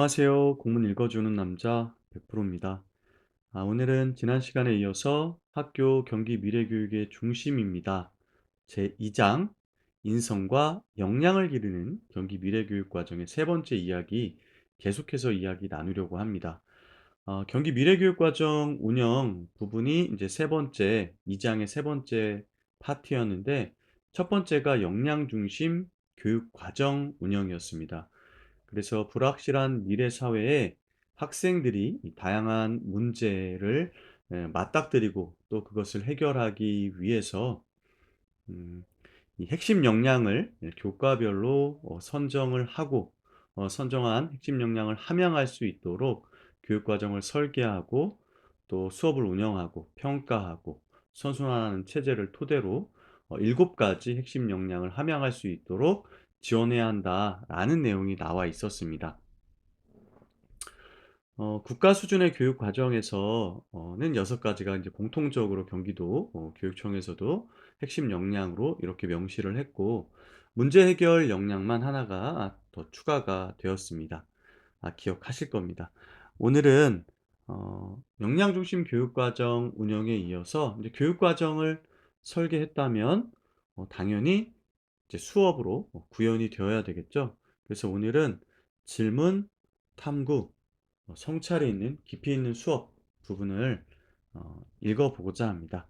안녕하세요. 공문 읽어주는 남자 100%입니다. 오늘은 지난 시간에 이어서 학교 경기 미래교육의 중심입니다. 제2장 인성과 역량을 기르는 경기 미래교육 과정의 세 번째 이야기 계속해서 이야기 나누려고 합니다. 경기 미래교육 과정 운영 부분이 이제 세 번째, 2장의 세 번째 파트였는데 첫 번째가 역량 중심 교육 과정 운영이었습니다. 그래서 불확실한 미래 사회에 학생들이 이 다양한 문제를 맞닥뜨리고 또 그것을 해결하기 위해서 음 이 핵심 역량을 교과별로 선정을 하고 선정한 핵심 역량을 함양할 수 있도록 교육 과정을 설계하고 또 수업을 운영하고 평가하고 선순환하는 체제를 토대로 7가지 핵심 역량을 함양할 수 있도록 지원해야 한다라는 내용이 나와 있었습니다. 국가 수준의 교육 과정에서 는 6가지가 이제 공통적으로 경기도 교육청에서도 핵심 역량으로 이렇게 명시를 했고 문제 해결 역량만 하나가 더 추가가 되었습니다. 기억하실 겁니다. 오늘은 역량 중심 교육 과정 운영에 이어서 이제 교육 과정을 설계했다면 당연히 이제 수업으로 구현이 되어야 되겠죠. 그래서 오늘은 질문, 탐구, 성찰이 있는 깊이 있는 수업 부분을 읽어보고자 합니다.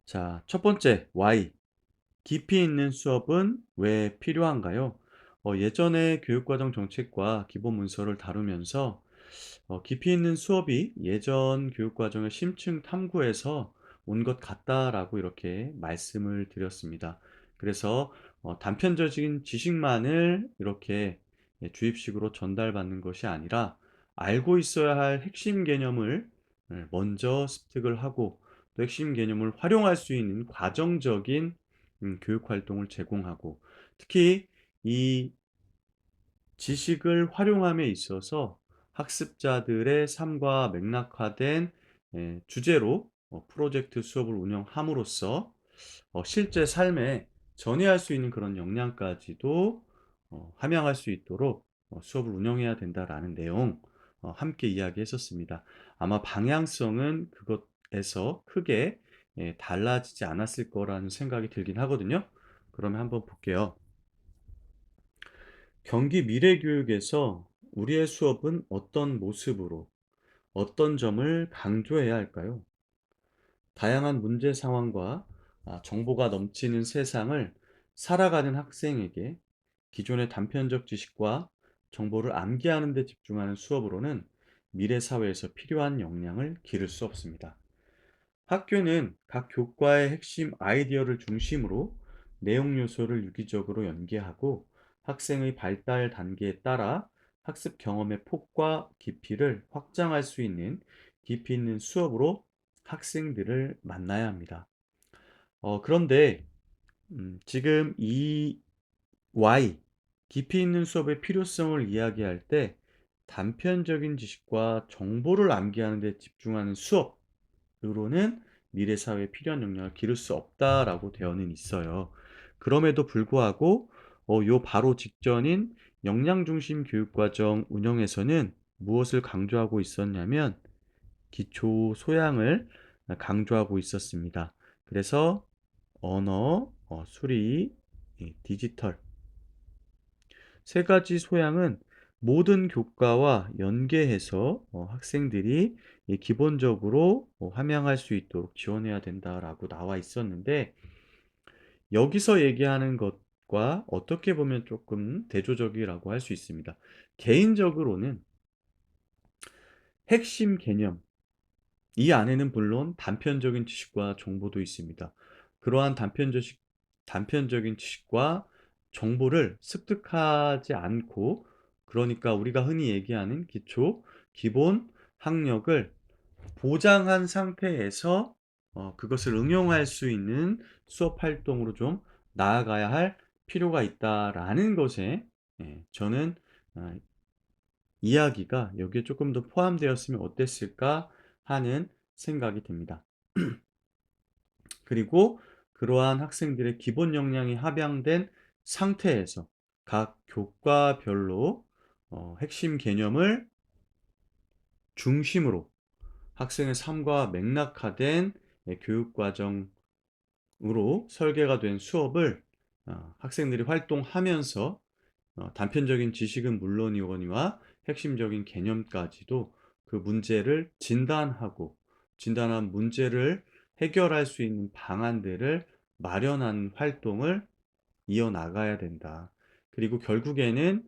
자, 첫 번째 Y. 깊이 있는 수업은 왜 필요한가요? 예전에 교육과정 정책과 기본 문서를 다루면서 깊이 있는 수업이 예전 교육과정의 심층 탐구에서 온 것 같다라고 이렇게 말씀을 드렸습니다. 그래서 단편적인 지식만을 이렇게 주입식으로 전달받는 것이 아니라 알고 있어야 할 핵심 개념을 먼저 습득을 하고 또 핵심 개념을 활용할 수 있는 과정적인 교육 활동을 제공하고 특히 이 지식을 활용함에 있어서 학습자들의 삶과 맥락화된 주제로 프로젝트 수업을 운영함으로써 실제 삶에 전해할 수 있는 그런 역량까지도 함양할 수 있도록 수업을 운영해야 된다라는 내용 함께 이야기했었습니다. 아마 방향성은 그것에서 크게 달라지지 않았을 거라는 생각이 들긴 하거든요. 그러면 한번 볼게요. 경기 미래교육에서 우리의 수업은 어떤 모습으로, 어떤 점을 강조해야 할까요? 다양한 문제 상황과 정보가 넘치는 세상을 살아가는 학생에게 기존의 단편적 지식과 정보를 암기하는 데 집중하는 수업으로는 미래 사회에서 필요한 역량을 기를 수 없습니다. 학교는 각 교과의 핵심 아이디어를 중심으로 내용 요소를 유기적으로 연계하고 학생의 발달 단계에 따라 학습 경험의 폭과 깊이를 확장할 수 있는 깊이 있는 수업으로 학생들을 만나야 합니다. 그런데 지금 이 Y, 깊이 있는 수업의 필요성을 이야기할 때 단편적인 지식과 정보를 암기하는 데 집중하는 수업으로는 미래 사회에 필요한 역량을 기를 수 없다라고 되어는 있어요. 그럼에도 불구하고 요 바로 직전인 역량 중심 교육과정 운영에서는 무엇을 강조하고 있었냐면 기초 소양을 강조하고 있었습니다. 그래서 언어, 수리, 디지털 세 가지 소양은 모든 교과와 연계해서 학생들이 기본적으로 함양할 수 있도록 지원해야 된다라고 나와 있었는데 여기서 얘기하는 것과 어떻게 보면 조금 대조적이라고 할 수 있습니다. 개인적으로는 핵심 개념, 이 안에는 물론 단편적인 지식과 정보도 있습니다. 그러한 단편적인 지식과 정보를 습득하지 않고 그러니까 우리가 흔히 얘기하는 기초, 기본 학력을 보장한 상태에서 그것을 응용할 수 있는 수업 활동으로 좀 나아가야 할 필요가 있다라는 것에 저는 아, 이야기가 여기에 조금 더 포함되었으면 어땠을까 하는 생각이 듭니다. 그리고 그러한 학생들의 기본 역량이 합양된 상태에서 각 교과별로 핵심 개념을 중심으로 학생의 삶과 맥락화된 교육 과정으로 설계가 된 수업을 학생들이 활동하면서 단편적인 지식은 물론이거니와 핵심적인 개념까지도 그 문제를 진단하고 진단한 문제를 해결할 수 있는 방안들을 마련하는 활동을 이어나가야 된다. 그리고 결국에는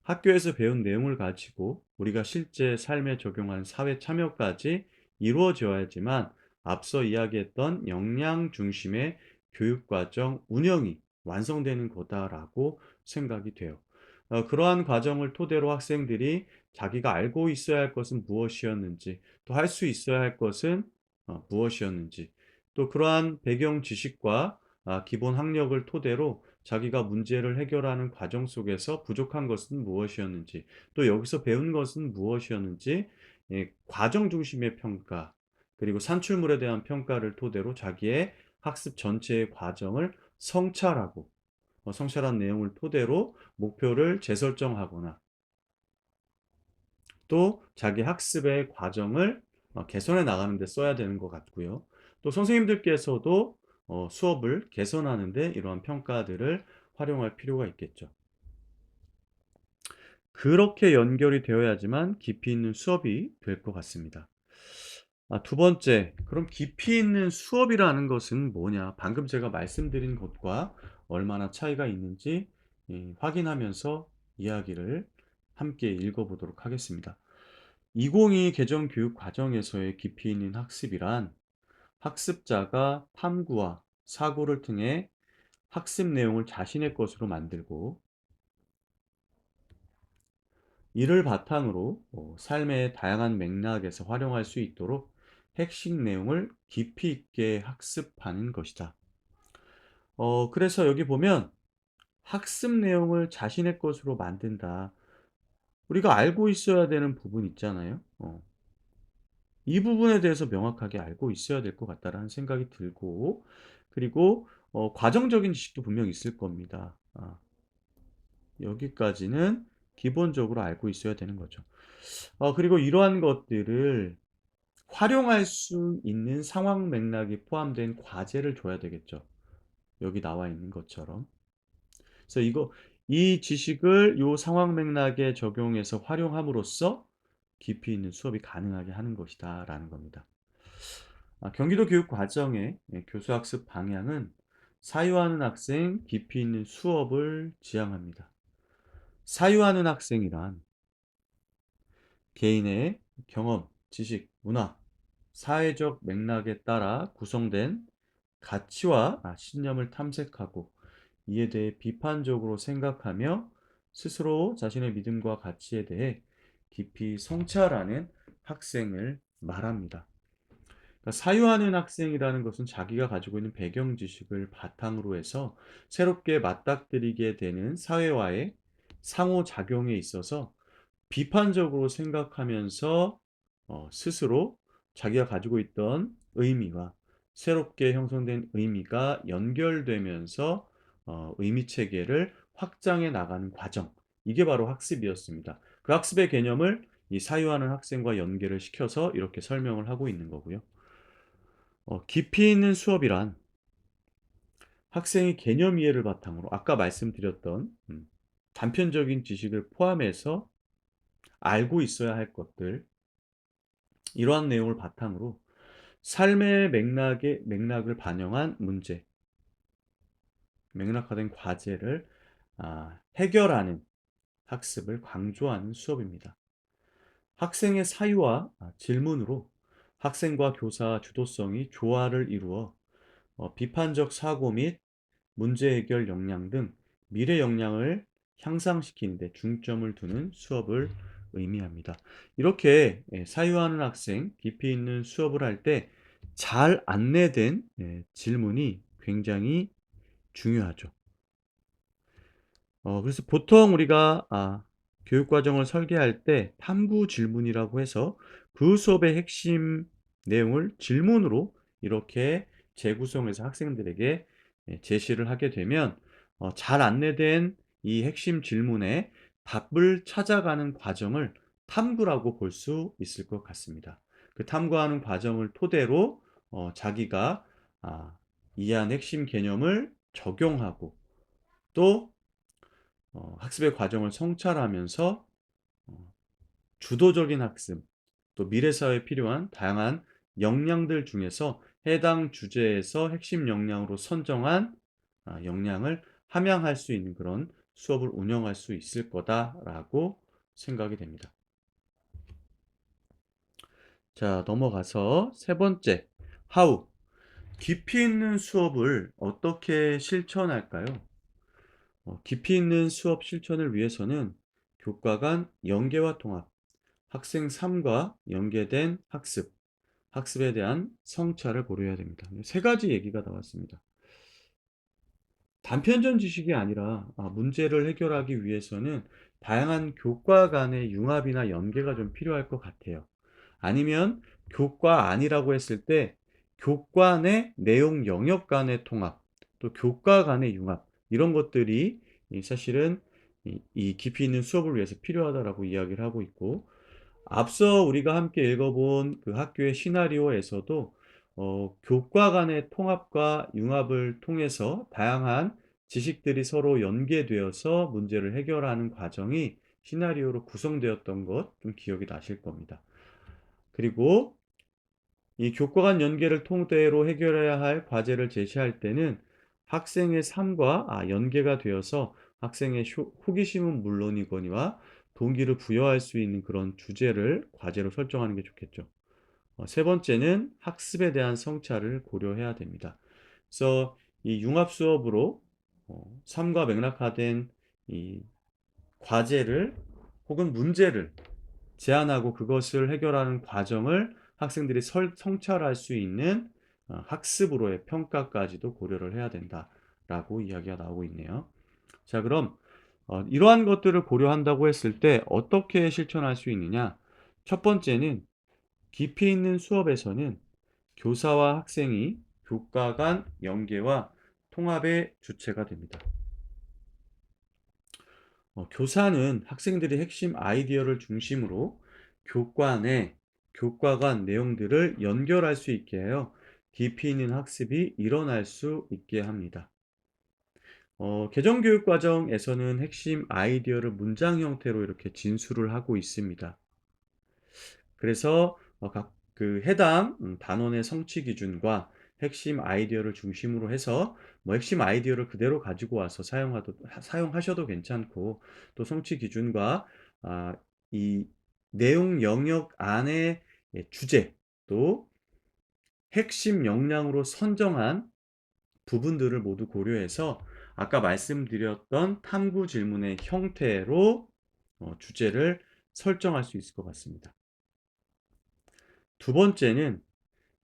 학교에서 배운 내용을 가지고 우리가 실제 삶에 적용하는 사회 참여까지 이루어져야지만 앞서 이야기했던 역량 중심의 교육과정 운영이 완성되는 거다라고 생각이 돼요. 그러한 과정을 토대로 학생들이 자기가 알고 있어야 할 것은 무엇이었는지, 또 할 수 있어야 할 것은 무엇이었는지, 또 그러한 배경 지식과 기본 학력을 토대로 자기가 문제를 해결하는 과정 속에서 부족한 것은 무엇이었는지, 또 여기서 배운 것은 무엇이었는지, 과정 중심의 평가, 그리고 산출물에 대한 평가를 토대로 자기의 학습 전체의 과정을 성찰하고, 성찰한 내용을 토대로 목표를 재설정하거나, 또 자기 학습의 과정을 개선해 나가는 데 써야 되는 것 같고요. 또 선생님들께서도 수업을 개선하는 데 이러한 평가들을 활용할 필요가 있겠죠. 그렇게 연결이 되어야지만 깊이 있는 수업이 될 것 같습니다. 두 번째, 그럼 깊이 있는 수업이라는 것은 뭐냐? 방금 제가 말씀드린 것과 얼마나 차이가 있는지 확인하면서 이야기를 함께 읽어보도록 하겠습니다. 2022 개정 교육 과정에서의 깊이 있는 학습이란 학습자가 탐구와 사고를 통해 학습 내용을 자신의 것으로 만들고 이를 바탕으로 삶의 다양한 맥락에서 활용할 수 있도록 핵심 내용을 깊이 있게 학습하는 것이다. 그래서 여기 보면 학습 내용을 자신의 것으로 만든다. 우리가 알고 있어야 되는 부분 있잖아요. 이 부분에 대해서 명확하게 알고 있어야 될 것 같다라는 생각이 들고, 그리고 과정적인 지식도 분명히 있을 겁니다. 여기까지는 기본적으로 알고 있어야 되는 거죠. 그리고 이러한 것들을 활용할 수 있는 상황 맥락이 포함된 과제를 줘야 되겠죠. 여기 나와 있는 것처럼. 그래서 이 지식을 요 상황 맥락에 적용해서 활용함으로써 깊이 있는 수업이 가능하게 하는 것이다라는 겁니다. 경기도 교육 과정의 교수 학습 방향은 사유하는 학생 깊이 있는 수업을 지향합니다. 사유하는 학생이란 개인의 경험, 지식, 문화, 사회적 맥락에 따라 구성된 가치와 신념을 탐색하고 이에 대해 비판적으로 생각하며 스스로 자신의 믿음과 가치에 대해 깊이 성찰하는 학생을 말합니다. 그러니까 사유하는 학생이라는 것은 자기가 가지고 있는 배경 지식을 바탕으로 해서 새롭게 맞닥뜨리게 되는 사회와의 상호작용에 있어서 비판적으로 생각하면서 스스로 자기가 가지고 있던 의미와 새롭게 형성된 의미가 연결되면서 의미 체계를 확장해 나가는 과정. 이게 바로 학습이었습니다. 그 학습의 개념을 이 사유하는 학생과 연계를 시켜서 이렇게 설명을 하고 있는 거고요. 깊이 있는 수업이란 학생이 개념 이해를 바탕으로 아까 말씀드렸던 단편적인 지식을 포함해서 알고 있어야 할 것들, 이러한 내용을 바탕으로 삶의 맥락을 반영한 문제, 맥락화된 과제를 해결하는 학습을 강조하는 수업입니다. 학생의 사유와 질문으로 학생과 교사 주도성이 조화를 이루어 비판적 사고 및 문제 해결 역량 등 미래 역량을 향상시키는 데 중점을 두는 수업을 의미합니다. 이렇게 사유하는 학생, 깊이 있는 수업을 할 때 잘 안내된 질문이 굉장히 중요하죠. 그래서 보통 우리가 교육 과정을 설계할 때 탐구 질문이라고 해서 그 수업의 핵심 내용을 질문으로 이렇게 재구성해서 학생들에게 제시를 하게 되면 잘 안내된 이 핵심 질문에 답을 찾아가는 과정을 탐구라고 볼 수 있을 것 같습니다. 그 탐구하는 과정을 토대로 자기가 이해한 핵심 개념을 적용하고 또 학습의 과정을 성찰하면서 어 주도적인 학습, 또 미래 사회에 필요한 다양한 역량들 중에서 해당 주제에서 핵심 역량으로 선정한 역량을 함양할 수 있는 그런 수업을 운영할 수 있을 거다라고 생각이 됩니다. 자, 넘어가서 세 번째, how. 깊이 있는 수업을 어떻게 실천할까요? 깊이 있는 수업 실천을 위해서는 교과 간 연계와 통합, 학생 삶과 연계된 학습, 학습에 대한 성찰을 고려해야 됩니다. 세 가지 얘기가 나왔습니다. 단편전 지식이 아니라 문제를 해결하기 위해서는 다양한 교과 간의 융합이나 연계가 좀 필요할 것 같아요. 아니면 교과 아니라고 했을 때 교과 내 내용 영역 간의 통합, 또 교과 간의 융합 이런 것들이 사실은 이 깊이 있는 수업을 위해서 필요하다라고 이야기를 하고 있고 앞서 우리가 함께 읽어본 그 학교의 시나리오에서도 교과 간의 통합과 융합을 통해서 다양한 지식들이 서로 연계되어서 문제를 해결하는 과정이 시나리오로 구성되었던 것 좀 기억이 나실 겁니다. 그리고 이 교과 간 연계를 토대로 해결해야 할 과제를 제시할 때는 학생의 삶과 연계가 되어서 학생의 호기심은 물론이거니와 동기를 부여할 수 있는 그런 주제를 과제로 설정하는 게 좋겠죠. 세 번째는 학습에 대한 성찰을 고려해야 됩니다. 그래서 이 융합 수업으로 삶과 맥락화된 이 과제를 혹은 문제를 제안하고 그것을 해결하는 과정을 학생들이 성찰할 수 있는 학습으로의 평가까지도 고려를 해야 된다라고 이야기가 나오고 있네요. 자, 그럼 이러한 것들을 고려한다고 했을 때 어떻게 실천할 수 있느냐? 첫 번째는 깊이 있는 수업에서는 교사와 학생이 교과 간 연계와 통합의 주체가 됩니다. 교사는 학생들이 핵심 아이디어를 중심으로 교과 내, 교과 간 내용들을 연결할 수 있게 해요. 깊이 있는 학습이 일어날 수 있게 합니다. 개정교육 과정에서는 핵심 아이디어를 문장 형태로 이렇게 진술을 하고 있습니다. 그래서 각 그 해당 단원의 성취 기준과 핵심 아이디어를 중심으로 해서 핵심 아이디어를 그대로 가지고 와서 사용하셔도 괜찮고 또 성취 기준과 이 내용 영역 안의 주제 또 핵심 역량으로 선정한 부분들을 모두 고려해서 아까 말씀드렸던 탐구 질문의 형태로 주제를 설정할 수 있을 것 같습니다. 두 번째는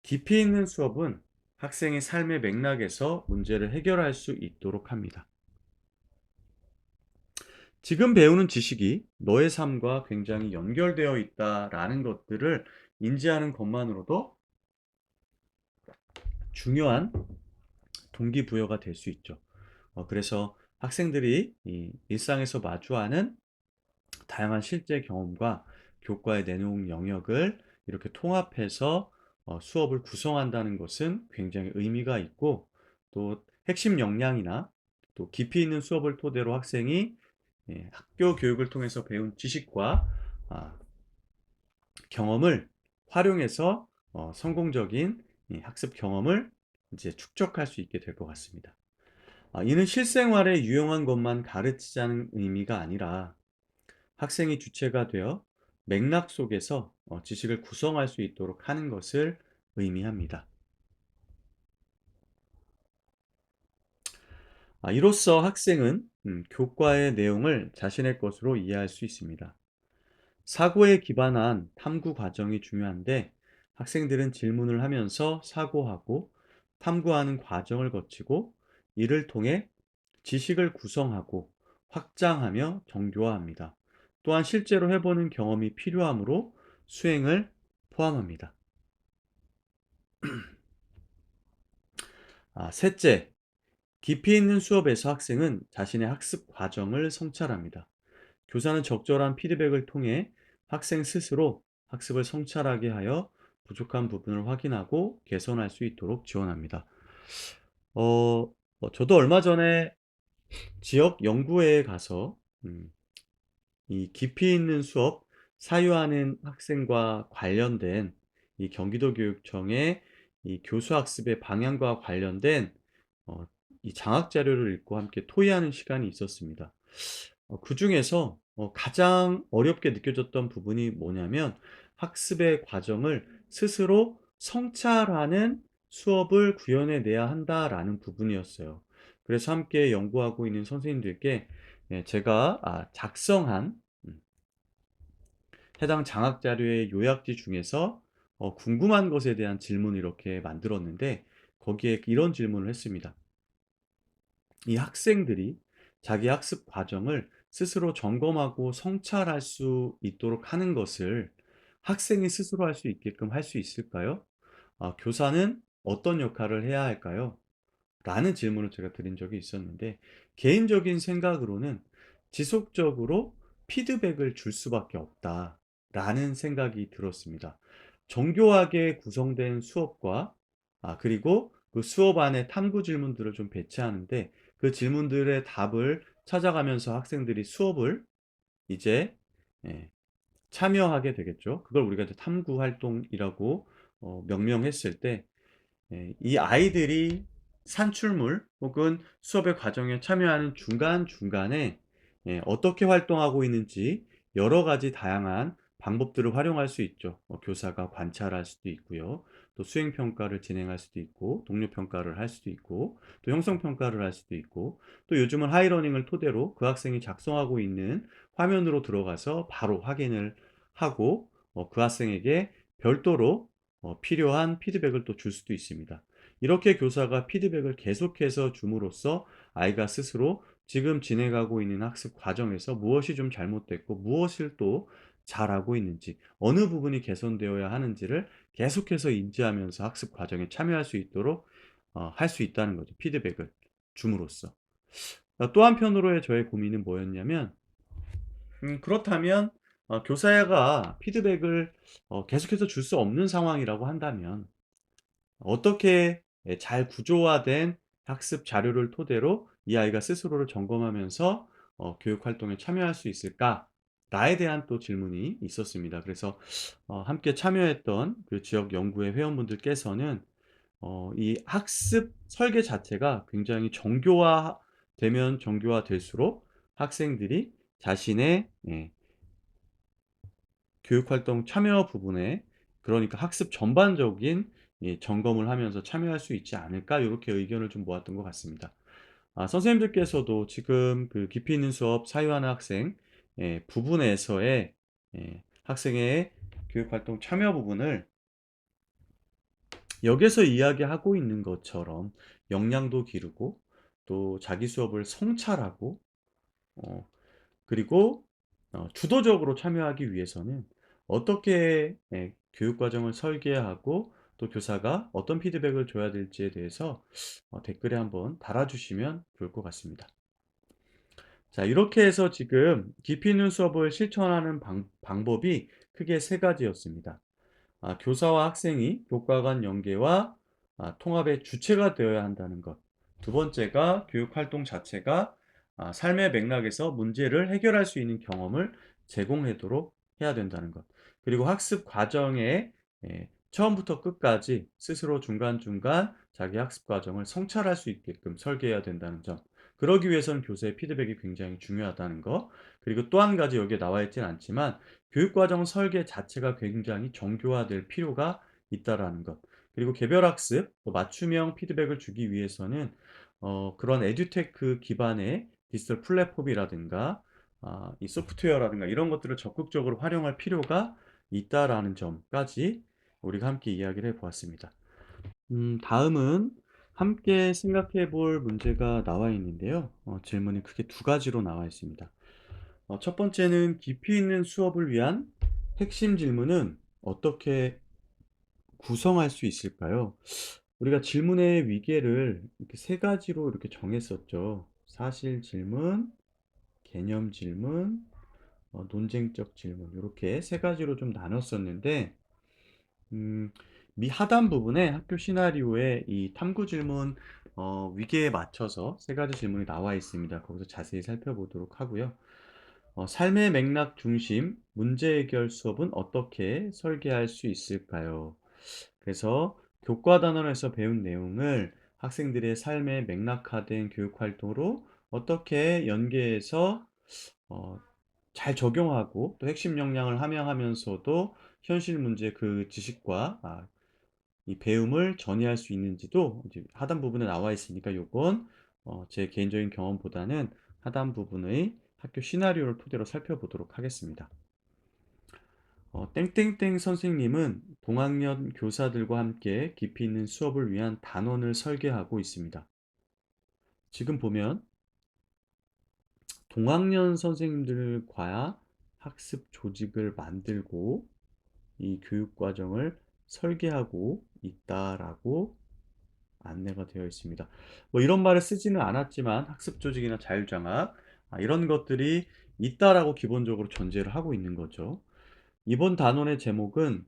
깊이 있는 수업은 학생의 삶의 맥락에서 문제를 해결할 수 있도록 합니다. 지금 배우는 지식이 너의 삶과 굉장히 연결되어 있다라는 것들을 인지하는 것만으로도 중요한 동기부여가 될 수 있죠. 그래서 학생들이 이 일상에서 마주하는 다양한 실제 경험과 교과의 내용 영역을 이렇게 통합해서 수업을 구성한다는 것은 굉장히 의미가 있고 또 핵심 역량이나 또 깊이 있는 수업을 토대로 학생이 학교 교육을 통해서 배운 지식과 아, 경험을 활용해서 성공적인 이 학습 경험을 이제 축적할 수 있게 될 것 같습니다. 이는 실생활에 유용한 것만 가르치자는 의미가 아니라 학생이 주체가 되어 맥락 속에서 지식을 구성할 수 있도록 하는 것을 의미합니다. 이로써 학생은 교과의 내용을 자신의 것으로 이해할 수 있습니다. 사고에 기반한 탐구 과정이 중요한데 학생들은 질문을 하면서 사고하고 탐구하는 과정을 거치고 이를 통해 지식을 구성하고 확장하며 정교화합니다. 또한 실제로 해보는 경험이 필요하므로 수행을 포함합니다. 셋째, 깊이 있는 수업에서 학생은 자신의 학습 과정을 성찰합니다. 교사는 적절한 피드백을 통해 학생 스스로 학습을 성찰하게 하여 부족한 부분을 확인하고 개선할 수 있도록 지원합니다. 어, 저도 얼마 전에 지역 연구회에 가서 이 깊이 있는 수업 사유하는 학생과 관련된 이 경기도 교육청의 이 교수 학습의 방향과 관련된 어, 이 장학 자료를 읽고 함께 토의하는 시간이 있었습니다. 그중에서 가장 어렵게 느껴졌던 부분이 뭐냐면 학습의 과정을 스스로 성찰하는 수업을 구현해 내야 한다라는 부분이었어요. 그래서 함께 연구하고 있는 선생님들께 제가 작성한 음, 해당 장학 자료의 요약지 중에서 궁금한 것에 대한 질문을 이렇게 만들었는데 거기에 이런 질문을 했습니다. 이 학생들이 자기 학습 과정을 스스로 점검하고 성찰할 수 있도록 하는 것을 학생이 스스로 할 수 있게끔 할 수 있을까요? 교사는 어떤 역할을 해야 할까요? 라는 질문을 제가 드린 적이 있었는데 개인적인 생각으로는 지속적으로 피드백을 줄 수밖에 없다라는 생각이 들었습니다. 정교하게 구성된 수업과 그리고 그 수업 안에 탐구 질문들을 좀 배치하는데 그 질문들의 답을 찾아가면서 학생들이 수업을 이제 예, 참여하게 되겠죠. 그걸 우리가 이제 탐구 활동이라고 명명했을 때 이 아이들이 산출물 혹은 수업의 과정에 참여하는 중간중간에 어떻게 활동하고 있는지 여러 가지 다양한 방법들을 활용할 수 있죠. 교사가 관찰할 수도 있고요. 또 수행 평가를 진행할 수도 있고, 동료 평가를 할 수도 있고, 또 형성 평가를 할 수도 있고, 또 요즘은 하이러닝을 토대로 그 학생이 작성하고 있는 화면으로 들어가서 바로 확인을 하고 그 학생에게 별도로 필요한 피드백을 또 줄 수도 있습니다. 이렇게 교사가 피드백을 계속해서 줌으로써 아이가 스스로 지금 진행하고 있는 학습 과정에서 무엇이 좀 잘못됐고 무엇을 또 잘하고 있는지 어느 부분이 개선되어야 하는지를 계속해서 인지하면서 학습 과정에 참여할 수 있도록 할 수 있다는 거죠. 피드백을 줌으로써. 또 한편으로의 저의 고민은 뭐였냐면 그렇다면 교사가 피드백을 계속해서 줄 수 없는 상황이라고 한다면 어떻게 잘 구조화된 학습 자료를 토대로 이 아이가 스스로를 점검하면서 교육 활동에 참여할 수 있을까?"라에 대한 또 질문이 있었습니다. 그래서 함께 참여했던 그 지역 연구회 회원분들께서는 이 학습 설계 자체가 굉장히 정교화되면 정교화될수록 학생들이 자신의 교육활동 참여 부분에 그러니까 학습 전반적인 점검을 하면서 참여할 수 있지 않을까 요렇게 의견을 좀 모았던 것 같습니다. 선생님들께서도 지금 그 깊이 있는 수업 사유하는 학생 부분에서의 학생의 교육활동 참여 부분을 여기서 이야기하고 있는 것처럼 역량도 기르고 또 자기 수업을 성찰하고 어 그리고 주도적으로 참여하기 위해서는 어떻게 교육 과정을 설계하고 또 교사가 어떤 피드백을 줘야 될지에 대해서 댓글에 한번 달아주시면 좋을 것 같습니다. 자, 이렇게 해서 지금 깊이 있는 수업을 실천하는 방법이 크게 세 가지였습니다. 교사와 학생이 교과 간 연계와 통합의 주체가 되어야 한다는 것. 두 번째가 교육 활동 자체가 삶의 맥락에서 문제를 해결할 수 있는 경험을 제공하도록 해야 된다는 것. 그리고 학습 과정에 처음부터 끝까지 스스로 중간중간 자기 학습 과정을 성찰할 수 있게끔 설계해야 된다는 점. 그러기 위해서는 교사의 피드백이 굉장히 중요하다는 것. 그리고 또 한 가지 여기에 나와 있지는 않지만 교육과정 설계 자체가 굉장히 정교화될 필요가 있다라는 것. 그리고 개별 학습, 또 맞춤형 피드백을 주기 위해서는 그런 에듀테크 기반의 디지털 플랫폼이라든가 이 소프트웨어라든가 이런 것들을 적극적으로 활용할 필요가 있다라는 점까지 우리가 함께 이야기를 해 보았습니다. 다음은 함께 생각해 볼 문제가 나와 있는데요. 질문이 크게 두 가지로 나와 있습니다. 첫 번째는 깊이 있는 수업을 위한 핵심 질문은 어떻게 구성할 수 있을까요? 우리가 질문의 위계를 이렇게 세 가지로 이렇게 정했었죠. 사실 질문, 개념 질문, 논쟁적 질문 요렇게 세 가지로 좀 나눴었는데 음 미 하단 부분에 학교 시나리오에 이 탐구 질문 위계에 맞춰서 세 가지 질문이 나와 있습니다. 거기서 자세히 살펴보도록 하고요. 삶의 맥락 중심 문제 해결 수업은 어떻게 설계할 수 있을까요? 그래서 교과 단원에서 배운 내용을 학생들의 삶에 맥락화된 교육 활동으로 어떻게 연계해서 어, 잘 적용하고 또 핵심 역량을 함양하면서도 현실 문제 그 지식과 이 배움을 전이할 수 있는지도 이제 하단 부분에 나와 있으니까 요건 제 개인적인 경험보다는 하단 부분의 학교 시나리오를 토대로 살펴보도록 하겠습니다. 땡땡땡 선생님은 동학년 교사들과 함께 깊이 있는 수업을 위한 단원을 설계하고 있습니다. 지금 보면 동학년 선생님들과 학습 조직을 만들고 이 교육 과정을 설계하고 있다라고 안내가 되어 있습니다. 뭐 이런 말을 쓰지는 않았지만 학습 조직이나 자율장악 이런 것들이 있다라고 기본적으로 전제를 하고 있는 거죠. 이번 단원의 제목은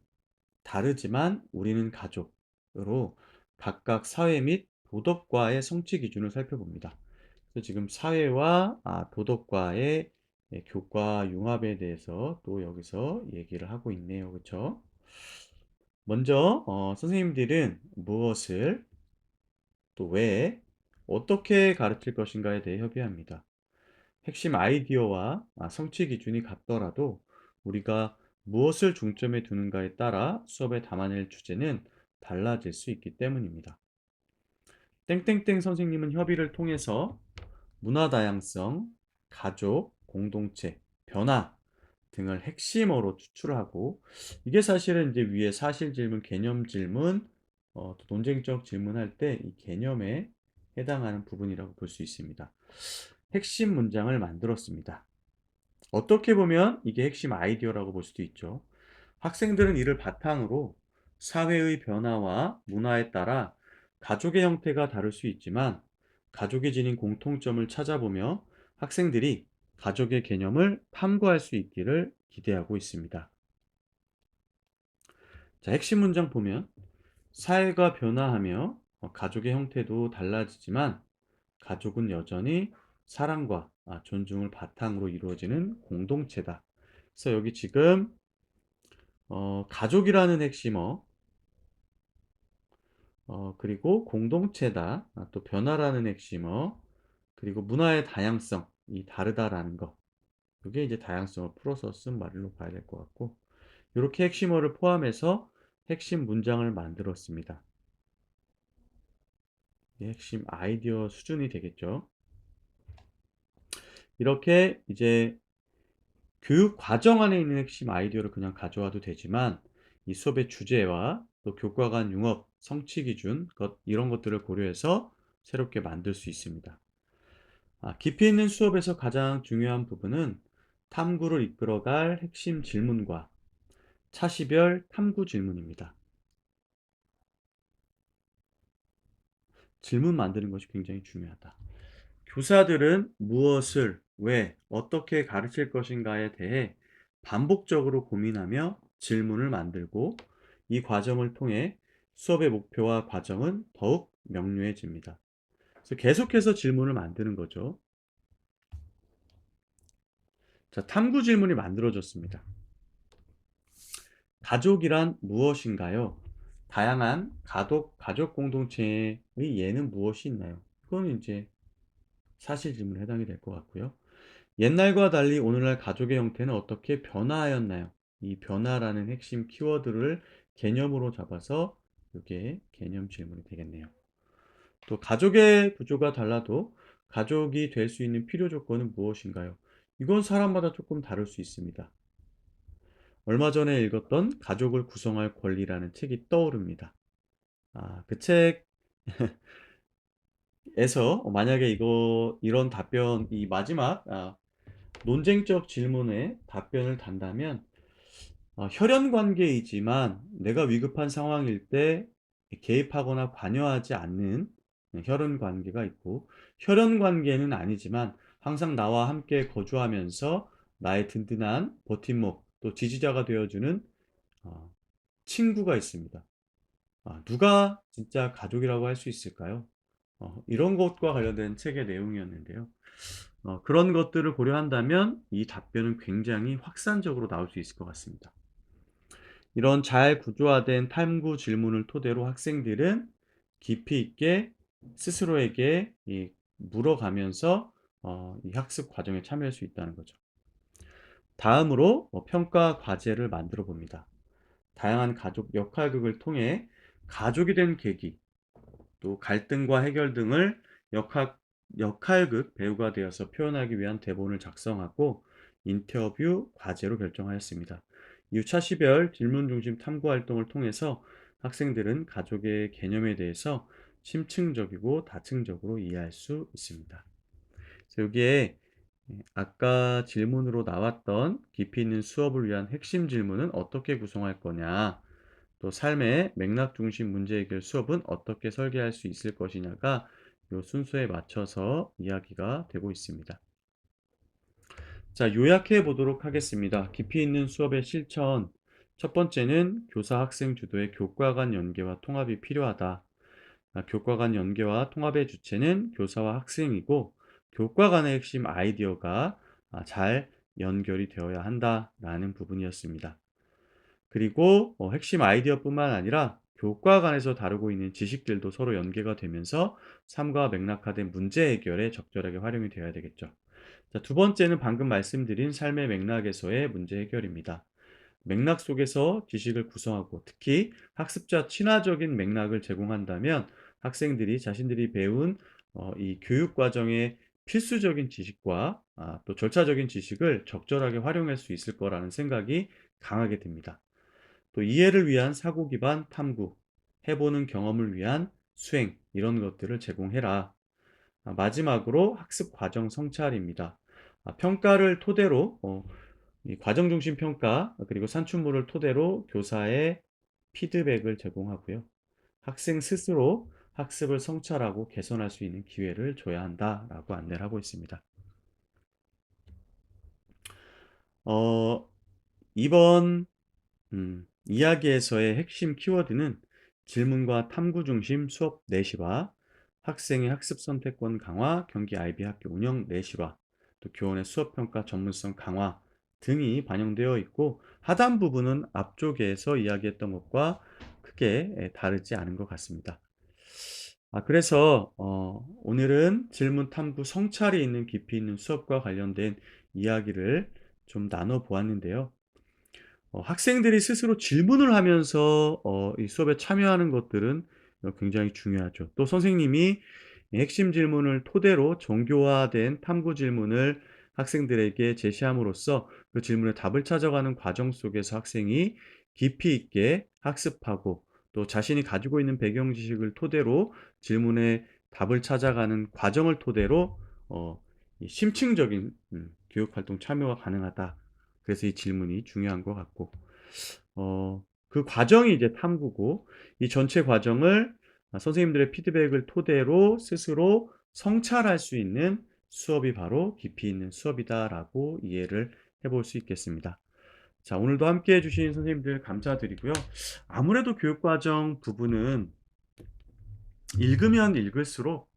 다르지만 우리는 가족으로 각각 사회 및 도덕과의 성취 기준을 살펴봅니다. 그래서 지금 사회와 도덕과의 교과 융합에 대해서 또 여기서 얘기를 하고 있네요. 그렇죠? 먼저 선생님들은 무엇을 또 왜, 어떻게 가르칠 것인가에 대해 협의합니다. 핵심 아이디어와 성취 기준이 같더라도 우리가 무엇을 중점에 두는가에 따라 수업에 담아낼 주제는 달라질 수 있기 때문입니다. 땡땡땡 선생님은 협의를 통해서 문화 다양성, 가족, 공동체, 변화 등을 핵심어로 추출하고 이게 사실은 이제 위에 사실 질문, 개념 질문, 또 논쟁적 질문할 때 이 개념에 해당하는 부분이라고 볼 수 있습니다. 핵심 문장을 만들었습니다. 어떻게 보면 이게 핵심 아이디어라고 볼 수도 있죠. 학생들은 이를 바탕으로 사회의 변화와 문화에 따라 가족의 형태가 다를 수 있지만 가족이 지닌 공통점을 찾아보며 학생들이 가족의 개념을 탐구할 수 있기를 기대하고 있습니다. 자, 핵심 문장 보면 사회가 변화하며 가족의 형태도 달라지지만 가족은 여전히 사랑과 존중을 바탕으로 이루어지는 공동체다. 그래서 여기 지금 가족이라는 핵심어 그리고 공동체다. 또 변화라는 핵심어 그리고 문화의 다양성 이 다르다라는 거 그게 이제 다양성을 풀어서 쓴 말로 봐야 될 것 같고 이렇게 핵심어를 포함해서 핵심 문장을 만들었습니다. 핵심 아이디어 수준이 되겠죠. 이렇게 이제 교육 과정 안에 있는 핵심 아이디어를 그냥 가져와도 되지만 이 수업의 주제와 또 교과 간 융합, 성취 기준 이런 것들을 고려해서 새롭게 만들 수 있습니다. 깊이 있는 수업에서 가장 중요한 부분은 탐구를 이끌어갈 핵심 질문과 차시별 탐구 질문입니다. 질문 만드는 것이 굉장히 중요하다. 교사들은 무엇을, 왜, 어떻게 가르칠 것인가에 대해 반복적으로 고민하며 질문을 만들고 이 과정을 통해 수업의 목표와 과정은 더욱 명료해집니다. 그래서 계속해서 질문을 만드는 거죠. 자, 탐구 질문이 만들어졌습니다. 가족이란 무엇인가요? 다양한 가족 공동체의 예는 무엇이 있나요? 그건 이제 사실 질문에 해당이 될 것 같고요. 옛날과 달리 오늘날 가족의 형태는 어떻게 변화하였나요? 이 변화라는 핵심 키워드를 개념으로 잡아서 이게 개념 질문이 되겠네요. 또 가족의 구조가 달라도 가족이 될 수 있는 필요 조건은 무엇인가요? 이건 사람마다 조금 다를 수 있습니다. 얼마 전에 읽었던 가족을 구성할 권리라는 책이 떠오릅니다. 그 책에서 만약에 이런 답변, 이 마지막 논쟁적 질문에 답변을 단다면 혈연 관계이지만 내가 위급한 상황일 때 개입하거나 관여하지 않는 혈연 관계가 있고 혈연 관계는 아니지만 항상 나와 함께 거주하면서 나의 든든한 버팀목, 또 지지자가 되어주는 어, 친구가 있습니다. 누가 진짜 가족이라고 할 수 있을까요? 이런 것과 관련된 책의 내용이었는데요. 그런 것들을 고려한다면 이 답변은 굉장히 확산적으로 나올 수 있을 것 같습니다. 이런 잘 구조화된 탐구 질문을 토대로 학생들은 깊이 있게 스스로에게 물어가면서 이 학습 과정에 참여할 수 있다는 거죠. 다음으로 평가 과제를 만들어 봅니다. 다양한 가족 역할극을 통해 가족이 된 계기, 또 갈등과 해결 등을 역할, 역할극 배우가 되어서 표현하기 위한 대본을 작성하고 인터뷰 과제로 결정하였습니다. 이후 차시별 질문 중심 탐구 활동을 통해서 학생들은 가족의 개념에 대해서 심층적이고 다층적으로 이해할 수 있습니다. 그래서 여기에 아까 질문으로 나왔던 깊이 있는 수업을 위한 핵심 질문은 어떻게 구성할 거냐, 또 삶의 맥락 중심 문제 해결 수업은 어떻게 설계할 수 있을 것이냐가 요 순서에 맞춰서 이야기가 되고 있습니다. 자, 요약해 보도록 하겠습니다. 깊이 있는 수업의 실천. 첫 번째는 교사 학생 주도의 교과 간 연계와 통합이 필요하다. 교과 간 연계와 통합의 주체는 교사와 학생이고 교과 간의 핵심 아이디어가 잘 연결이 되어야 한다라는 부분이었습니다. 그리고 핵심 아이디어뿐만 아니라 교과 간에서 다루고 있는 지식들도 서로 연계가 되면서 삶과 맥락화된 문제 해결에 적절하게 활용이 되어야 되겠죠. 자, 두 번째는 방금 말씀드린 삶의 맥락에서의 문제 해결입니다. 맥락 속에서 지식을 구성하고 특히 학습자 친화적인 맥락을 제공한다면 학생들이 자신들이 배운 이 교육 과정의 필수적인 지식과 또 절차적인 지식을 적절하게 활용할 수 있을 거라는 생각이 강하게 듭니다. 또 이해를 위한 사고 기반 탐구, 해보는 경험을 위한 수행, 이런 것들을 제공해라. 마지막으로 학습 과정 성찰입니다. 평가를 토대로 이 과정 중심 평가 그리고 산출물을 토대로 교사의 피드백을 제공하고요. 학생 스스로 학습을 성찰하고 개선할 수 있는 기회를 줘야 한다라고 안내를 하고 있습니다. 어, 이번 이야기에서의 핵심 키워드는 질문과 탐구 중심 수업 내실화, 학생의 학습 선택권 강화, 경기 IB 학교 운영 내실화, 또 교원의 수업 평가 전문성 강화 등이 반영되어 있고 하단 부분은 앞쪽에서 이야기했던 것과 크게 다르지 않은 것 같습니다. 그래서 오늘은 질문 탐구 성찰이 있는 깊이 있는 수업과 관련된 이야기를 좀 나눠 보았는데요. 학생들이 스스로 질문을 하면서 이 수업에 참여하는 것들은 굉장히 중요하죠. 또 선생님이 이 핵심 질문을 토대로 정교화된 탐구 질문을 학생들에게 제시함으로써 그 질문에 답을 찾아가는 과정 속에서 학생이 깊이 있게 학습하고 또 자신이 가지고 있는 배경 지식을 토대로 질문에 답을 찾아가는 과정을 토대로 이 심층적인 교육 활동 참여가 가능하다. 그래서 이 질문이 중요한 것 같고 그 과정이 이제 탐구고 이 전체 과정을 선생님들의 피드백을 토대로 스스로 성찰할 수 있는 수업이 바로 깊이 있는 수업이다라고 이해를 해볼 수 있겠습니다. 자, 오늘도 함께 해주신 선생님들 감사드리고요. 아무래도 교육과정 부분은 읽으면 읽을수록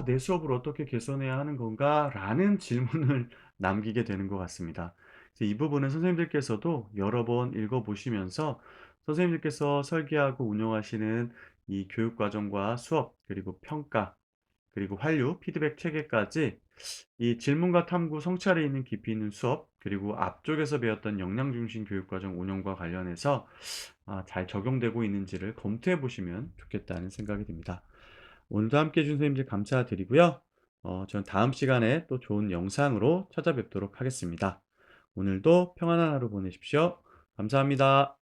내 수업을 어떻게 개선해야 하는 건가? 라는 질문을 남기게 되는 것 같습니다. 이 부분은 선생님들께서도 여러 번 읽어보시면서 선생님들께서 설계하고 운영하시는 이 교육과정과 수업, 그리고 평가, 그리고 환류, 피드백 체계까지 이 질문과 탐구, 성찰이 있는 깊이 있는 수업, 그리고 앞쪽에서 배웠던 역량 중심 교육과정 운영과 관련해서 잘 적용되고 있는지를 검토해 보시면 좋겠다는 생각이 듭니다. 오늘도 함께 해준 선생님들 감사드리고요. 전 다음 시간에 또 좋은 영상으로 찾아뵙도록 하겠습니다. 오늘도 평안한 하루 보내십시오. 감사합니다.